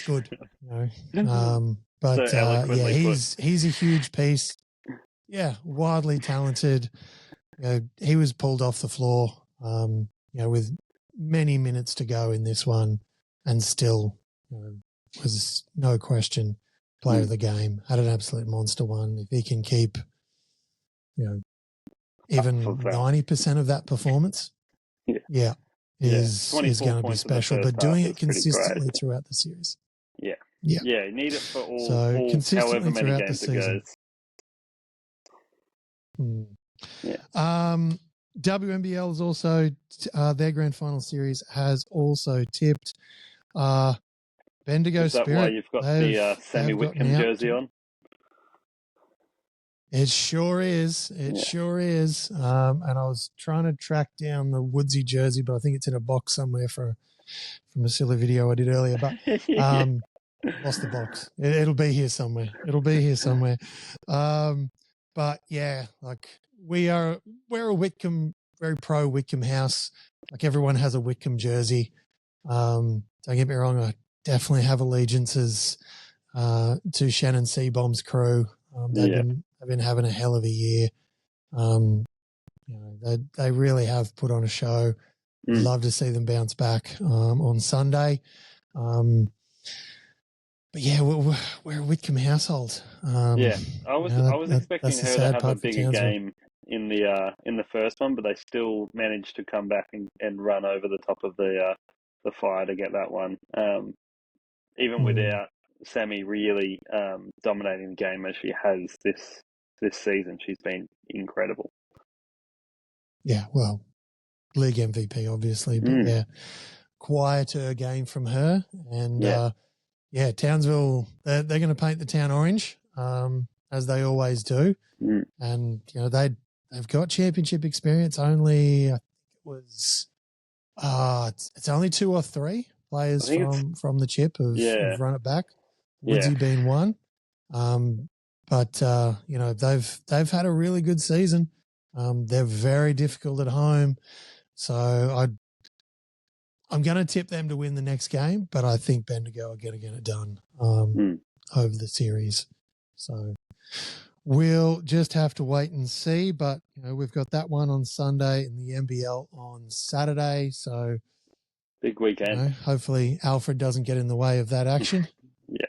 he's a huge piece. Yeah, widely talented. He was pulled off the floor. With many minutes to go in this one, and still was no question player of the game. Had an absolute monster one. If he can keep, even 90% of that performance, is going to be special. But doing it consistently throughout the series, you need it for all however many games it goes. WNBL is also their grand final series has also tipped Bendigo Spirit. Is that why you've got the Sammy Whitcomb jersey on? It sure is. Sure is. And I was trying to track down the Woodsy jersey, but I think it's in a box somewhere from a silly video I did earlier. But lost the box. It'll be here somewhere. But yeah, we're a Whitcomb, very pro Whitcomb house. Like, everyone has a Whitcomb jersey. Don't get me wrong, I definitely have allegiances to Shannon Seabomb's crew. They've been having a hell of a year. They really have put on a show. Love to see them bounce back on Sunday. but yeah, we're a Whitcomb household. Yeah, I was expecting that's the her to sad have a part for bigger Townsville. game in the first one, but they still managed to come back and run over the top of the Fire to get that one. Even without Sammy really dominating the game as she has this season, she's been incredible. Yeah, well, league MVP obviously, but yeah, quieter game from her, and Townsville they're going to paint the town orange, as they always do, and they've got championship experience. Only I think it was it's only 2 or 3 players from the chip have run it back. Woodsy being one, but they've had a really good season. They're very difficult at home, so I'm going to tip them to win the next game, but I think Bendigo are going to get it done over the series. So we'll just have to wait and see. But we've got that one on Sunday and the NBL on Saturday. So big weekend. Hopefully Alfred doesn't get in the way of that action. Yeah,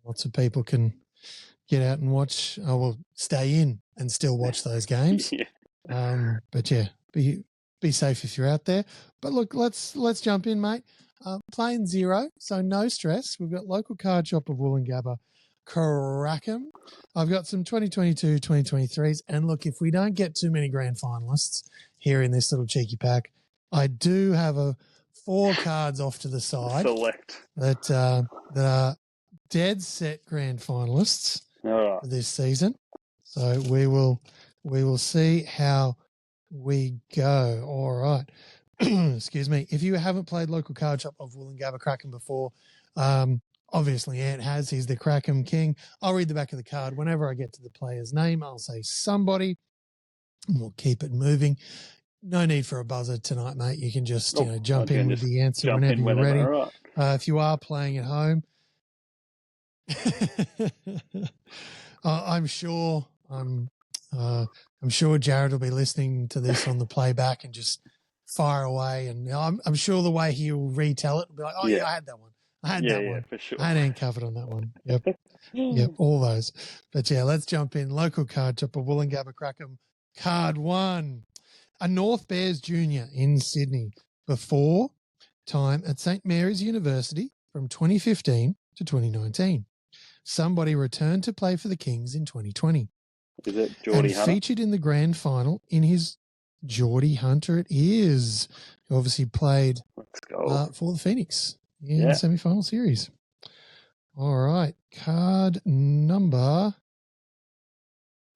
lots of people can get out and watch. Stay in and still watch those games. But yeah, be safe if you're out there. But look, let's jump in, mate. Playing 0, so no stress. We've got local Card Shop of Woolloongabba, Crackem. I've got some 2022, 2023s. And look, if we don't get too many grand finalists here in this little cheeky pack, I do have 4 cards off to the side. Select. That are dead set grand finalists for this season. So we will see how we go. All right. Excuse me. If you haven't played local Card Shop of Woolloongabba Crackem before, obviously Ant has. He's the Crackem King. I'll read the back of the card. Whenever I get to the player's name, I'll say somebody, and we'll keep it moving. No need for a buzzer tonight, mate. You can just jump in with the answer whenever you're ready. Right. If you are playing at home, I'm sure Jared will be listening to this on the playback and just fire away. And I'm sure the way he'll retell it will be like, I had that one. I had that one. For sure. I had Ant covered on that one. Yep. Yep, all those. But yeah, let's jump in. Local Card Shop of Woolloongabba Crackem. Card 1. A North Bears junior in Sydney before time at St. Mary's University from 2015 to 2019. Somebody returned to play for the Kings in 2020. Is it Geordie Hunter? Featured in the grand final in his Geordie Hunter it is. Who obviously played for the Phoenix in the semi-final series. All right. Card number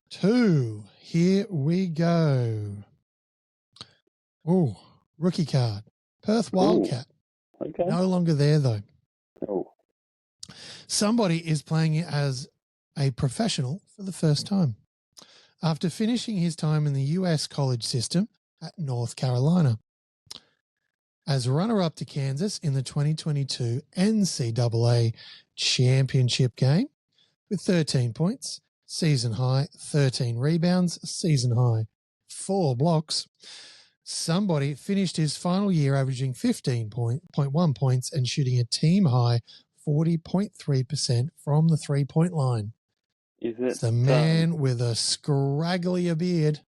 2. Here we go. Oh, rookie card. Perth Wildcat. Okay. No longer there, though. Oh. Somebody is playing as a professional for the first time after finishing his time in the US college system at North Carolina. As runner-up to Kansas in the 2022 NCAA championship game with 13 points, season high 13 rebounds, season high 4 blocks. Somebody finished his final year averaging 15.1 points and shooting a team high 40.3% from the 3-point line. Is it it's the man with a scragglier beard?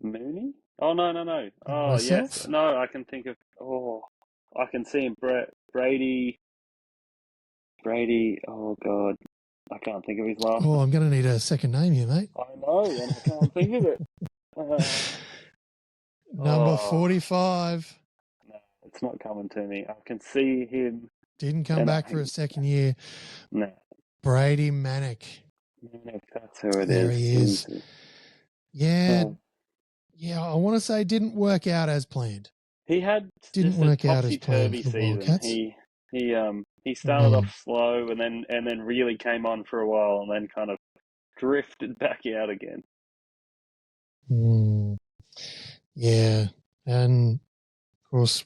Mooney? Oh, no. Oh, Myself? Yes. No, I can think of... Oh, I can see him. Brady... Oh, God. I can't think of his last name. Oh, I'm going to need a second name here, mate. I know, and I can't think of it. Number 45. No, it's not coming to me. I can see him. Didn't come back for a second year. No. Brady Manick. Manick, that's who it is. There he is. Yeah. Yeah, I want to say didn't work out as planned. He had didn't work out as planned for the Wildcats. He started off slow and then really came on for a while and then kind of drifted back out again. Yeah, and of course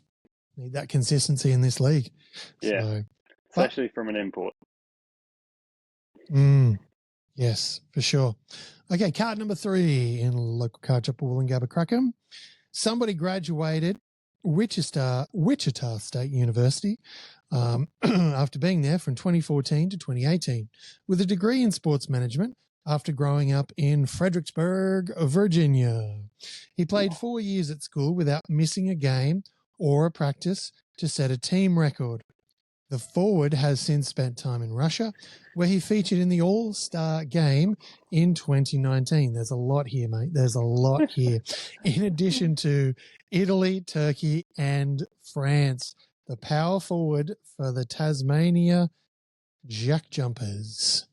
need that consistency in this league. Yeah, so, especially from an import. Yes, for sure. Okay, card number 3 in local Card Shop of Woolloongabba Crackem. Somebody graduated Wichita State University after being there from 2014 to 2018, with a degree in sports management after growing up in Fredericksburg, Virginia. He played 4 years at school without missing a game or a practice to set a team record. The forward has since spent time in Russia, where he featured in the All-Star game in 2019. There's a lot here, mate. There's a lot here. In addition to Italy, Turkey, and France, the power forward for the Tasmania Jack Jumpers,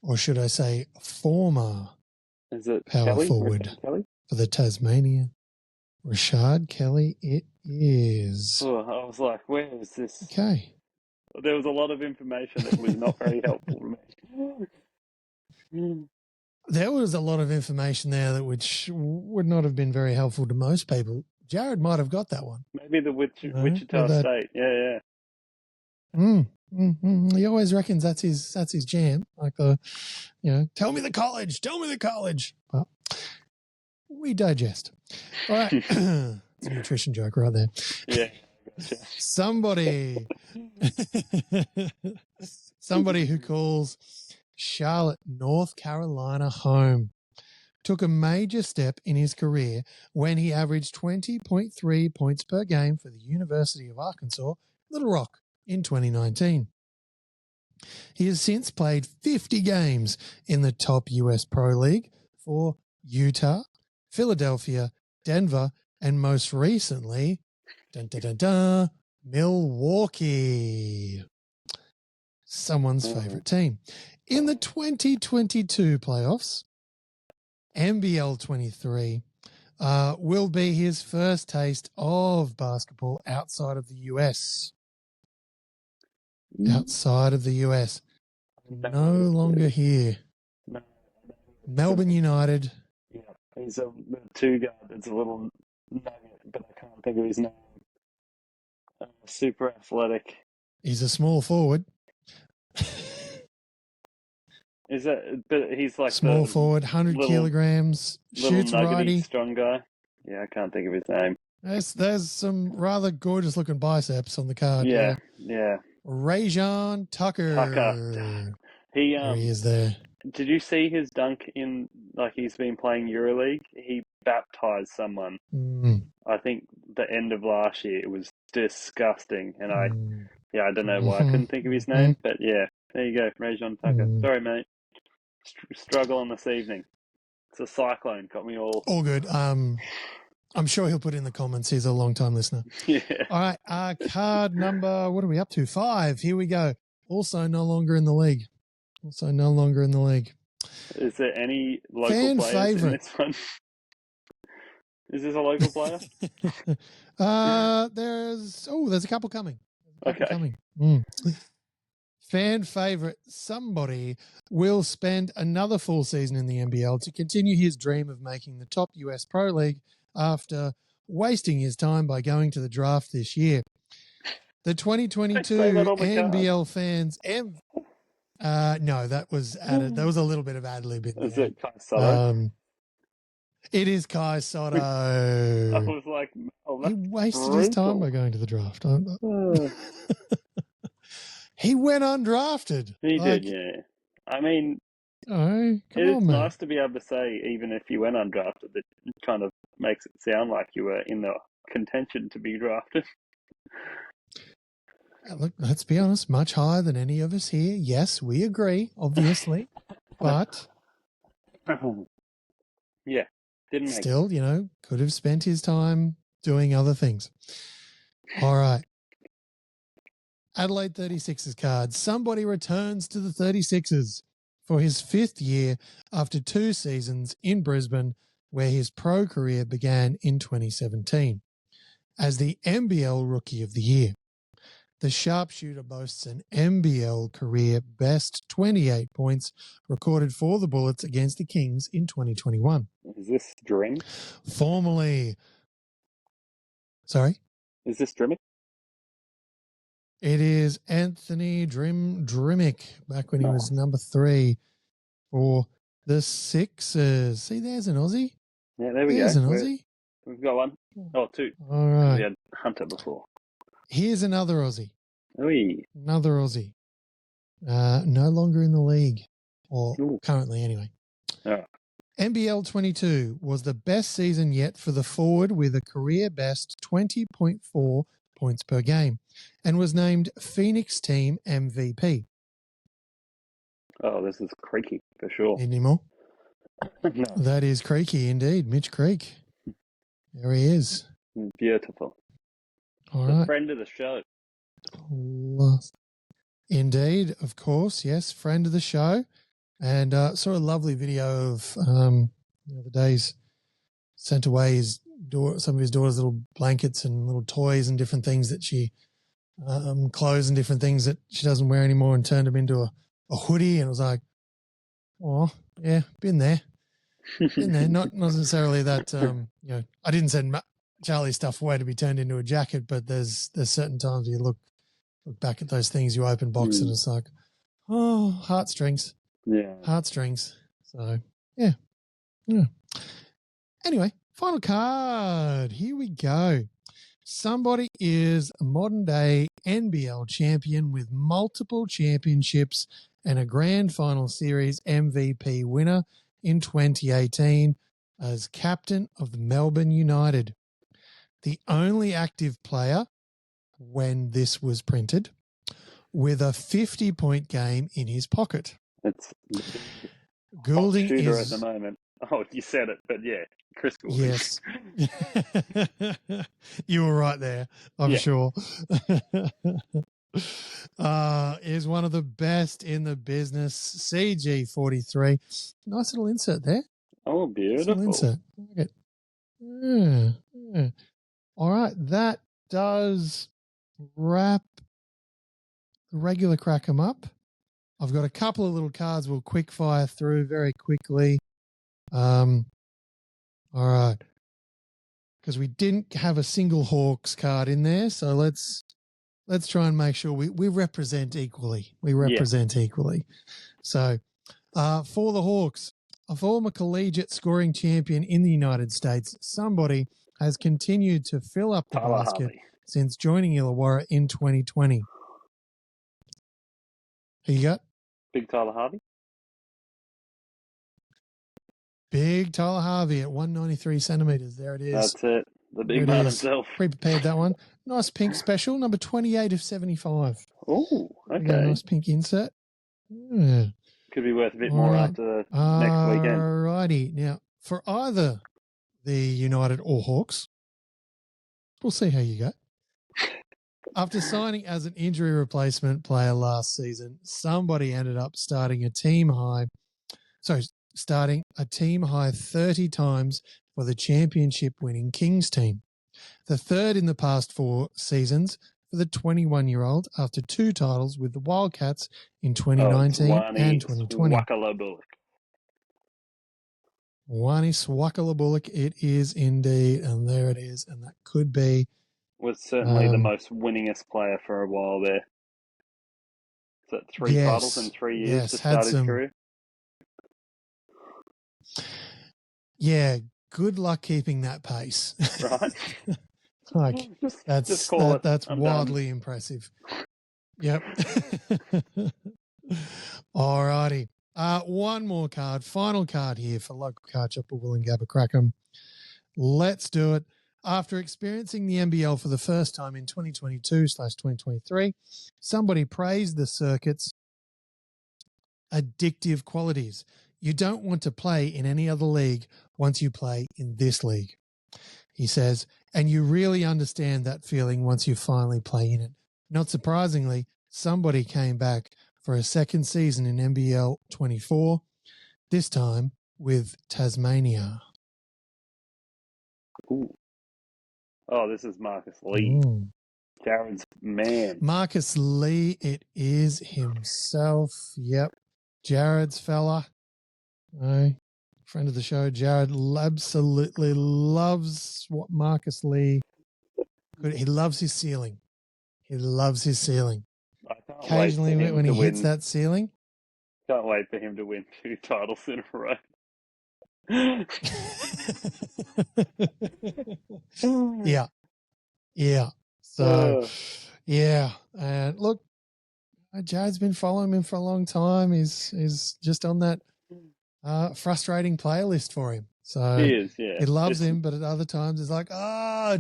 or should I say former power forward for the Tasmania. Rashad Kelly, it is. Oh, I was like, where is this? Okay. There was a lot of information that was not very helpful to me. There was a lot of information there that which would not have been very helpful to most people. Jared might have got that one. Maybe the Wichita State. Yeah. He always reckons that's his jam. Like tell me the college. Well, we digest. All right. It's a nutrition joke right there. Yeah. Somebody who calls Charlotte, North Carolina home took a major step in his career when he averaged 20.3 points per game for the University of Arkansas, Little Rock, in 2019. He has since played 50 games in the top US Pro League for Utah, Philadelphia, Denver, and most recently, Milwaukee, someone's favorite team. In the 2022 playoffs, NBL 23 will be his first taste of basketball outside of the US. Outside of the US. No longer here. No. Melbourne United. Yeah, he's a two guard that's a little nugget, but I can't think of his name. Super athletic. He's a small forward. Is that? But he's like small forward, 100 kilograms, shoots righty, strong guy. Yeah, I can't think of his name. There's some rather gorgeous looking biceps on the card. Yeah. Rajon Tucker. There he is there. Did you see his dunk in, like, he's been playing EuroLeague? He baptized someone. I think the end of last year. It was disgusting. And I don't know why I couldn't think of his name. But yeah, there you go, Rajon Tucker. Sorry, mate. Struggle on this evening. It's a cyclone. Got me all good. I'm sure he'll put in the comments. He's a long-time listener. Yeah. All right. Card number, what are we up to? 5. Here we go. Also no longer in the league. Is there any local fan players favorite in this one? Is this a local player? There's a couple coming. Okay. Fan favorite, somebody will spend another full season in the NBL to continue his dream of making the top US Pro League after wasting his time by going to the draft this year. The 2022 NBL fans... no, that was added. There was a little bit of ad lib in there. Is it Kai Soto? It is Kai Soto. I was like, he wasted his time by going to the draft. He went undrafted. He did, yeah. I mean, it's nice to be able to say, even if you went undrafted, that it kind of makes it sound like you were in the contention to be drafted. Look, let's be honest, much higher than any of us here. Yes, we agree, obviously, but yeah, didn't still, could have spent his time doing other things. All right. Adelaide 36ers card. Somebody returns to the 36ers for his 5th year after 2 seasons in Brisbane, where his pro career began in 2017. As the NBL Rookie of the Year, the sharpshooter boasts an NBL career best 28 points recorded for the Bullets against the Kings in 2021. Is this Dream? Sorry? Is this Drimmick? It is Anthony Drimmick, back when he was number 3 for the Sixers. See, there's an Aussie. Yeah, there we go. There's an Aussie. We've got 1. Oh, 2. All right. We had Hunter before. Here's another Aussie. Oi. Another Aussie. No longer in the league, or currently anyway. Oh. NBL 22 was the best season yet for the forward with a career best 20.4 points per game and was named Phoenix Team MVP. Oh, this is creaky for sure. Any more? No. That is creaky indeed. Mitch Creek. There he is. Beautiful. All the right. Friend of the show. Indeed, of course. Yes, friend of the show. And saw a lovely video of the other days sent away some of his daughter's little blankets and little toys and different things that she clothes and different things that she doesn't wear anymore, and turned them into a hoodie. And it was like, oh yeah, been there. Not necessarily that I didn't send Charlie's stuff away to be turned into a jacket, but there's certain times you look back at those things, you open box and it's like, oh, heartstrings. Yeah. Heartstrings. So yeah. Anyway, final card. Here we go. Somebody is a modern day NBL champion with multiple championships and a Grand Final Series MVP winner in 2018 as captain of the Melbourne United. The only active player when this was printed with a 50-point game in his pocket. It's Goulding shooter is at the moment. Oh, you said it, but yeah, Chris Goulding. Yes. You were right there, I'm sure. Is one of the best in the business. CG43. Nice little insert there. Oh, beautiful. Nice little insert. Yeah. All right, that does wrap the regular Crackem up. I've got a couple of little cards we'll quick fire through very quickly. All right. Because we didn't have a single Hawks card in there, so let's try and make sure we represent equally. Equally. So for the Hawks, a former collegiate scoring champion in the United States, somebody has continued to fill up the basket since joining Illawarra in 2020. Who you got? Big Tyler Harvey. Big Tyler Harvey at 193 centimetres. There it is. That's it. The big man himself. Pre-prepared that one. Nice pink special, number 28 of 75. Oh, okay. Nice pink insert. Yeah. Could be worth a bit more after next weekend. All righty. Now, for either the United or Hawks, we'll see how you go. After signing as an injury replacement player last season, somebody ended up starting a team high 30 times for the championship-winning Kings team. The third in the past 4 seasons for the 21-year-old after 2 titles with the Wildcats in 2019 and 2020. Wani Swakala-Bullock, it is indeed, and there it is, and that could be. Was certainly the most winningest player for a while there. Is that 3 titles in 3 years to start his career? Yeah, good luck keeping that pace. Right. That's wildly impressive. Yep. All righty. One more card, final card here for local Card Shop of Woolloongabba Crackem. Let's do it. After experiencing the NBL for the first time in 2022/2023, somebody praised the circuit's addictive qualities. You don't want to play in any other league once you play in this league, he says, and you really understand that feeling once you finally play in it. Not surprisingly, somebody came back for a second season in NBL 24, this time with Tasmania. Ooh. Oh, this is Marcus Lee. Ooh. Jared's man. Marcus Lee, it is himself. Yep. Jared's fella. Friend of the show, Jared absolutely loves what Marcus Lee. He loves his ceiling. Occasionally when he hits that ceiling. Can't wait for him to win 2 titles in a row. Yeah. So, And look, Jared's been following him for a long time. He's just on that frustrating player list for him. So He is, yeah. he loves him, but at other times it's like,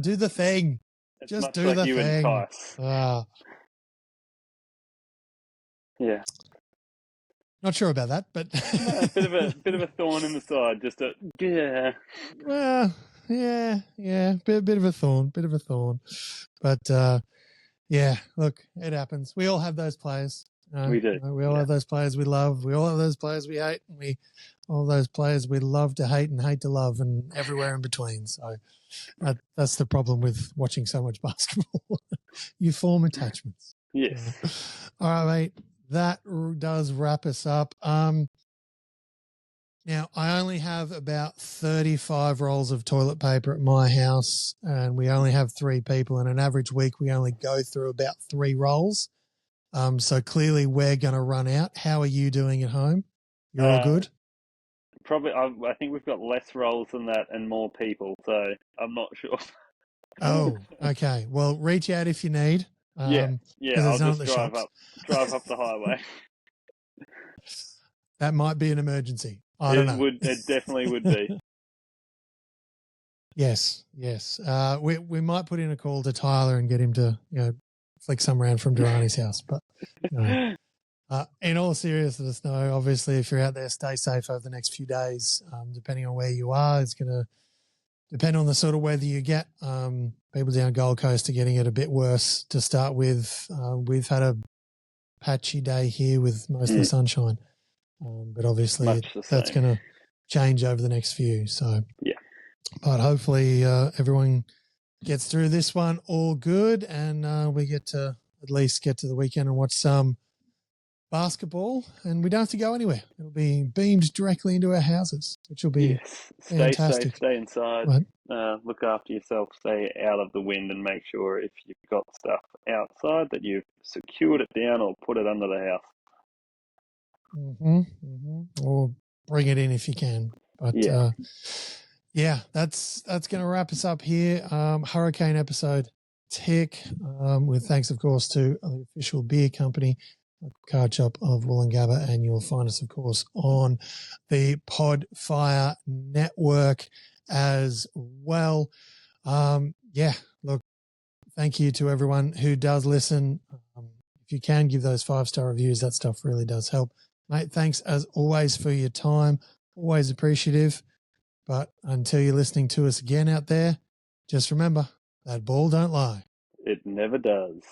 do the thing. It's Just much do like the you thing. and Tice. Yeah. Not sure about that, but a bit of a thorn in the side. Just a Well, yeah, bit of a thorn, but yeah. Look, it happens. We all have those players. We do. We all have those players we love. We all have those players we hate, and all those players we love to hate and hate to love, and everywhere in between. So that's the problem with watching so much basketball. You form attachments. Yes. All right, mate. That does wrap us up. Now, I only have about 35 rolls of toilet paper at my house, and we only have 3 people. In an average week, we only go through about 3 rolls. So clearly we're going to run out. How are you doing at home? You're all good? Probably. I think we've got less rolls than that and more people, so I'm not sure. Oh, okay. Well, reach out if you need. Yeah. I'll just drive up the highway. That might be an emergency. I don't know. It definitely would be. Yes. We might put in a call to Tyler and get him to flick some around from Durrani's house. But in all seriousness, no. Obviously, if you're out there, stay safe over the next few days. Depending on where you are, it's going to depend on the sort of weather you get. People down Gold Coast are getting it a bit worse to start with. We've had a patchy day here with mostly sunshine. But obviously that's going to change over the next few. So, yeah. But hopefully everyone gets through this one all good, and we get to at least get to the weekend and watch some basketball, and we don't have to go anywhere. It'll be beamed directly into our houses, which will be fantastic. Safe, stay inside, right. Look after yourself, stay out of the wind, and make sure if you've got stuff outside that you've secured it down or put it under the house. Or bring it in if you can. But that's going to wrap us up here. Hurricane episode tick. With thanks, of course, to the official beer company, Card Shop of Woolloongabba, and you'll find us, of course, on the Podfire network as well. Look, thank you to everyone who does listen. If you can give those 5-star reviews, that stuff really does help. Mate, thanks as always for your time. Always appreciative. But until you're listening to us again out there, just remember, that ball don't lie. It never does.